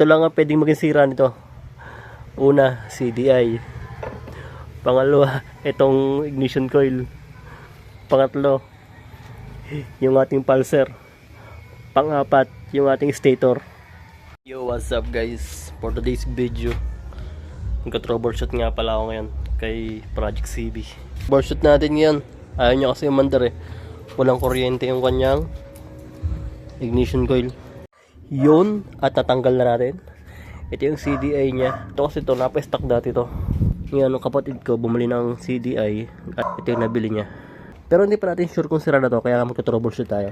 Ito lang ang pwedeng maging sira nito. Una, CDI. Pangalawa, itong ignition coil. Pangatlo, yung ating pulser. Pang-apat, yung ating stator. Yo, what's up guys? For today's video, nagka-troubleshoot nga pala ako ngayon kay Project CB. Troubleshoot natin ngayon. Ayaw niya kasi umandar eh. Walang kuryente yung kanyang ignition coil. Yun, at natanggal na natin. Ito yung CDI niya. Ito kasi ito, napa-stock dati to. Ngayon, ang kapatid ko bumili ng CDI at ito yung nabili niya. Pero hindi pa natin sure kung sira na to, kaya magka-troubleshoot tayo.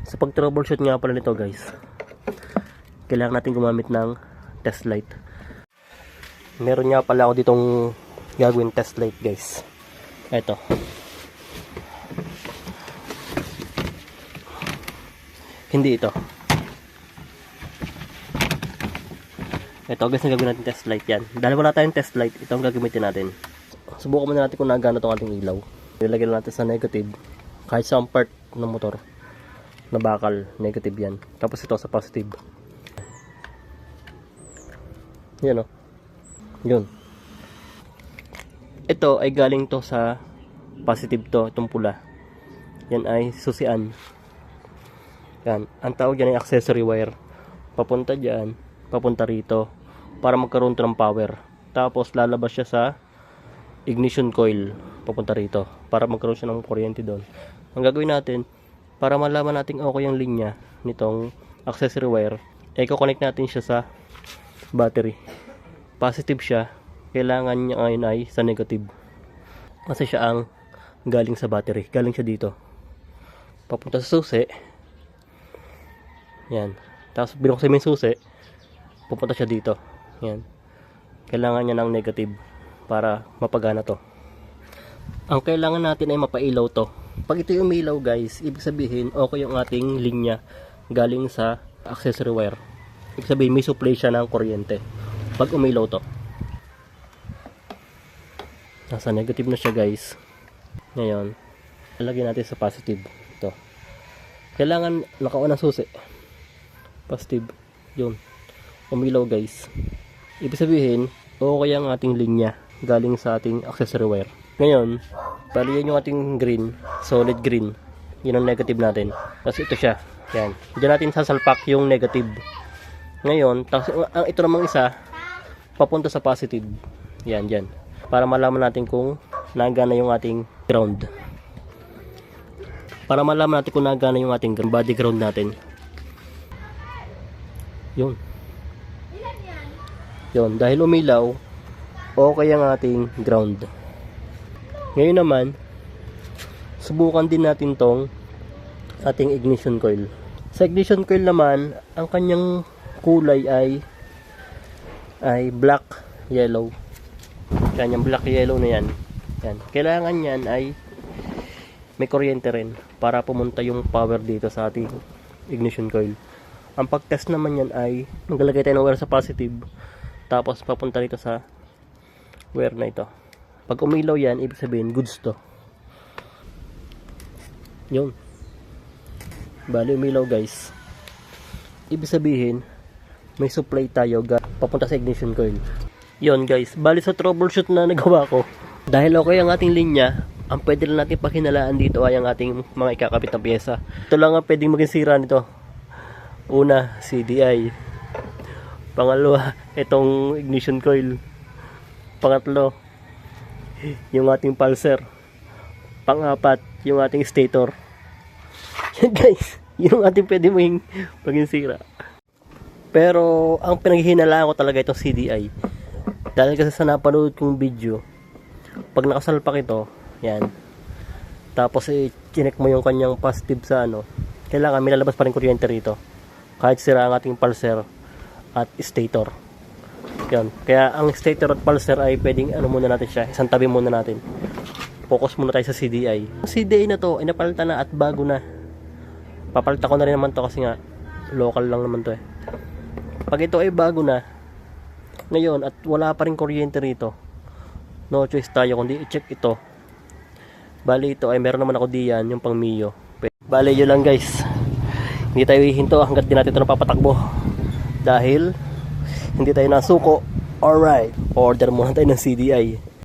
Sa pag-troubleshoot nga pala nito guys, kailangan natin gumamit ng test light. Meron nga pala ako ditong gagawin test light guys. Ito. Hindi ito. Ito guys, nagagawin natin test light yan. Dahil wala tayong test light, ito ang gagamitin natin. Subukan muna natin kung nagana itong ating ilaw. Nilagyan natin sa negative. Kahit sa part ng motor na bakal, negative yan. Tapos ito sa positive. Yan o. Yun. Ito ay galing to sa positive to, itong pula. Yan ay susian. Yan. Ang tawag yan ay accessory wire. Papunta dyan, papunta rito, para magkaroon to ng power. Tapos lalabas siya sa ignition coil, papunta rito, para magkaroon siya ng kuryente doon. Ang gagawin natin, para malaman natin okay yung linya nitong accessory wire, i-connect natin siya sa battery. Positive siya, kailangan niya ngayon ay sa negative. Kasi siya ang galing sa battery, galing siya dito. Papunta sa susi. Yan. Tapos binuksan mo yung susi, pupunta siya dito. Yan. Kailangan niya ng negative para mapagana to. Ang kailangan natin ay mapailaw to. Pag ito yung umilaw guys, ibig sabihin okay yung ating linya galing sa accessory wire. Ibig sabihin may supply siya ng kuryente pag umilaw to. Nasa negative na siya guys. Ngayon, lalagyan natin sa positive. Ito. Kailangan nakaunang susi. Positive. Yun. Umilaw guys. Ibig sabihin, okay ang ating linya galing sa ating accessory wire. Ngayon, bali yan yung ating green, solid green. Yun ang negative natin. Tapos ito siya. Yan. Diyan natin sasalpak yung negative. Ngayon, tapos ito namang isa, papunta sa positive. Yan, dyan. Para malaman natin kung nagana yung ating ground. Para malaman natin kung nagana yung ating body ground natin. Yun. Yun, dahil umilaw, okay ang ating ground. Ngayon naman, subukan din natin tong ating ignition coil. Sa ignition coil naman, ang kanyang kulay ay black yellow. Kanyang black yellow na yan. Yan. Kailangan yan ay may kuryente rin para pumunta yung power dito sa ating ignition coil. Ang pag-test naman yan ay maglalagay tayo ng wire sa positive, tapos papunta dito sa wire na ito. Pag umilaw yan, ibig sabihin goods to. Yun. Bali umilaw guys, ibig sabihin may supply tayo papunta sa ignition coil. Yun guys, bali sa troubleshoot na nagawa ko, dahil okay ang ating linya, ang pwede lang natin pakinalaan dito ay ang ating mga ikakabit na pyesa. Ito lang ang pwedeng maging sira nito. Una, CDI. Pangalawa, itong ignition coil. Pangatlo, yung ating pulser. Pang-apat, yung ating stator. Yan guys, yung ating pwede maging sira. Pero ang pinaghihinalaan ko talaga itong CDI. Dahil kasi sa napanood kong video, pag nakasalpak ito, yan. Tapos i-check mo yung kanyang positive sa kailangan may lalabas pa rin kuryente rito. Kahit sira ang ating pulser at stator. Yan. Kaya ang stator at pulser ay pwedeng muna natin siya, isang tabi muna natin. Focus muna tayo sa CDI. Ang CDI na to ay napalitan na at bago na. Papalitan ko na rin naman to kasi nga local lang naman to eh. Pag ito ay bago na ngayon at wala pa rin kuryente rito, no choice tayo kundi i-check ito. Bali ito ay meron naman ako diyan yung pang Mio. Bali yun lang guys. Hindi tayo hihinto hanggat di natin ito napapatakbo. Dahil hindi tayo nasuko. Alright, order muna tayo ng CDI.